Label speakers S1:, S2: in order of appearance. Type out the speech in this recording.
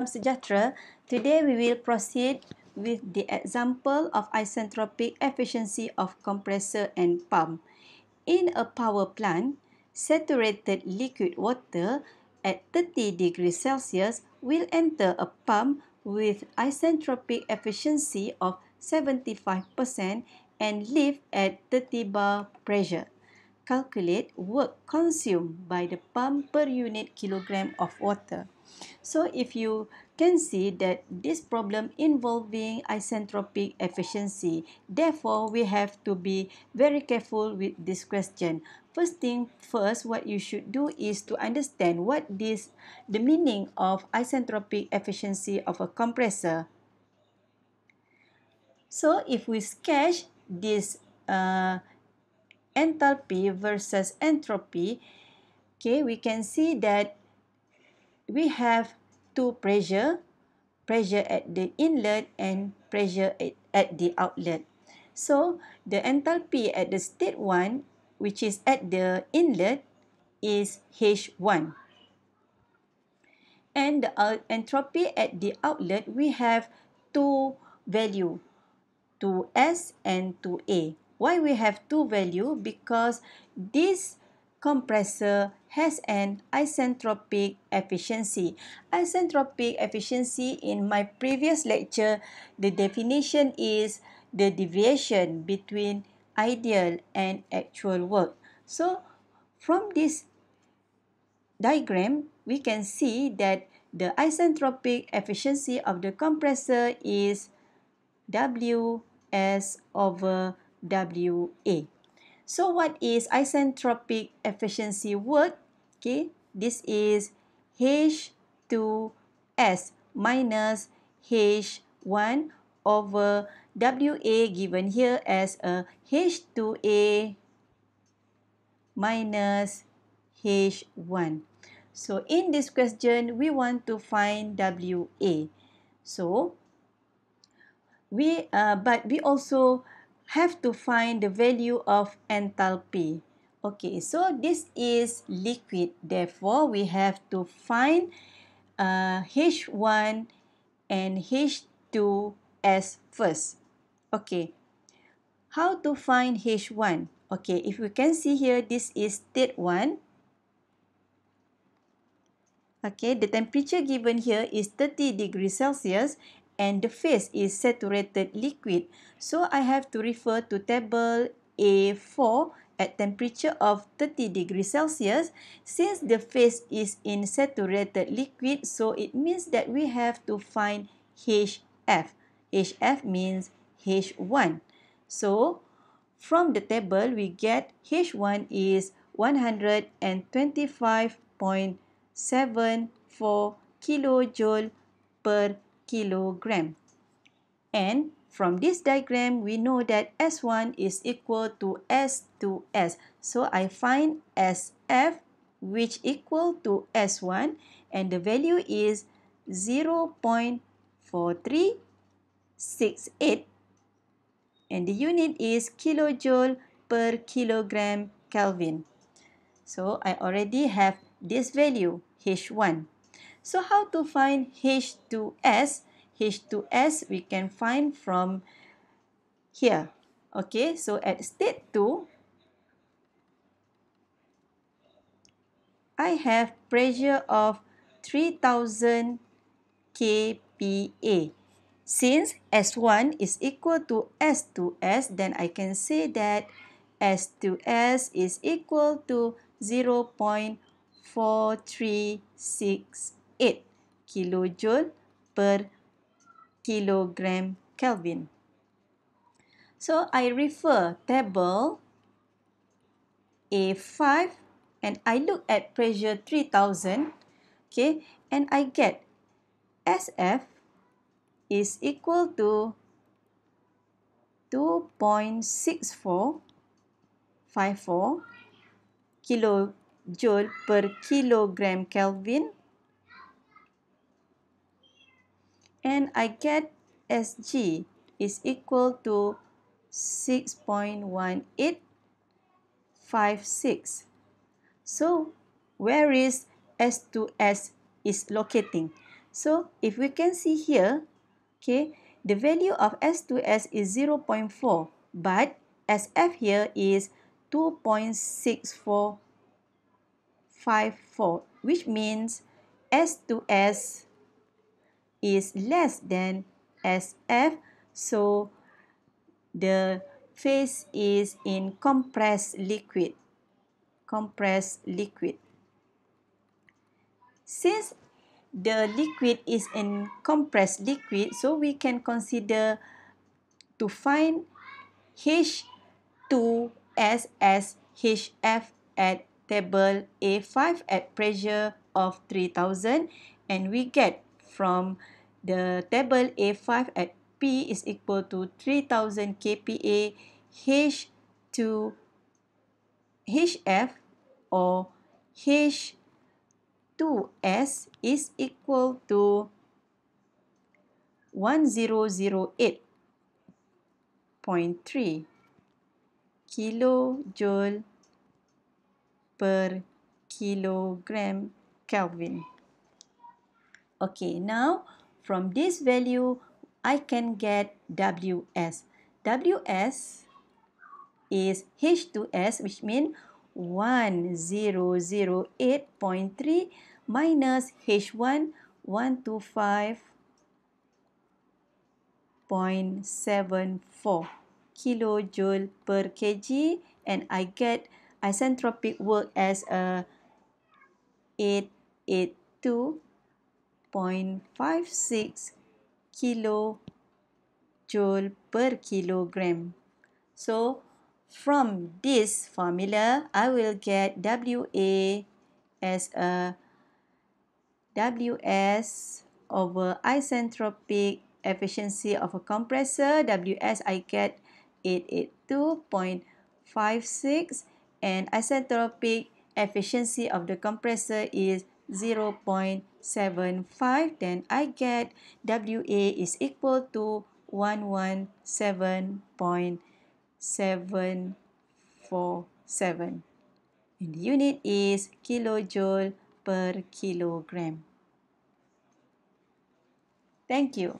S1: Sejahtera. Today we will proceed with the example of isentropic efficiency of compressor and pump. In a power plant, saturated liquid water at 30 degrees Celsius will enter a pump with isentropic efficiency of 75% and leave at 30 bar pressure. Calculate work consumed by the pump per unit kilogram of water. So if you can see that this problem involving isentropic efficiency, therefore we have to be very careful with this question. First thing first, what you should do is to understand the meaning of isentropic efficiency of a compressor. So if we sketch this enthalpy versus entropy, okay, we can see that we have two pressure at the inlet and pressure at the outlet. So the enthalpy at the state 1, which is at the inlet, is H1. And the entropy at the outlet, we have two value, 2S and 2A. Why we have two value? Because this compressor has an isentropic efficiency. Isentropic efficiency, in my previous lecture, the definition is the deviation between ideal and actual work. So from this diagram, we can see that the isentropic efficiency of the compressor is WS over WA. So what is isentropic efficiency work? Okay, this is H2S minus H1 over WA, given here as a H2A minus H1. So in this question, we want to find WA. So but we also have to find the value of enthalpy. Okay, so this is liquid. Therefore, we have to find H1 and H2S first. Okay, how to find H1? Okay, if we can see here, this is state 1. Okay, the temperature given here is 30 degrees Celsius and the phase is saturated liquid. So I have to refer to table A4 at temperature of 30 degrees Celsius. Since the phase is in saturated liquid, so it means that we have to find HF. HF means H1. So from the table, we get H1 is 125.74 kilojoule per kilogram. And from this diagram, we know that S1 is equal to S2S. So I find SF, which equal to S1, and the value is 0.4368, and the unit is kilojoule per kilogram Kelvin. So I already have this value, H1. So how to find H2S? H2S we can find from here. Okay, so at state 2, I have pressure of 3000 kPa. Since S1 is equal to S2S, then I can say that S2S is equal to 0.4368 kilojoule per kilogram Kelvin. So I refer table A5 and I look at pressure 3000, okay, and I get SF is equal to 2.6454 kilojoule per kilogram Kelvin, and I get Sg is equal to 6.1856. So where is S2S is locating? So if we can see here, okay, the value of S2S is 0.4, but SF here is 2.6454, which means S2S is less than SF, so the phase is in compressed liquid. Compressed liquid. Since the liquid is in compressed liquid, so we can consider to find H2S as HF at table A5 at pressure of 3000, and we get from the table A5 at P is equal to 3000 kPa, H2 HF or H2S is equal to 1008.3 kilojoule per kilogram Kelvin. Okay, now from this value, I can get WS. WS is H2S, which means 1008.3 minus H1, 125.74 kilojoule per kg, and I get isentropic work as a 882.56 kilojoule per kilogram. So from this formula, I will get WA as a WS over isentropic efficiency of a compressor. WS I get 882.56, and isentropic efficiency of the compressor is 0.75. Then I get WA is equal to 117.747. And the unit is kilojoule per kilogram. Thank you.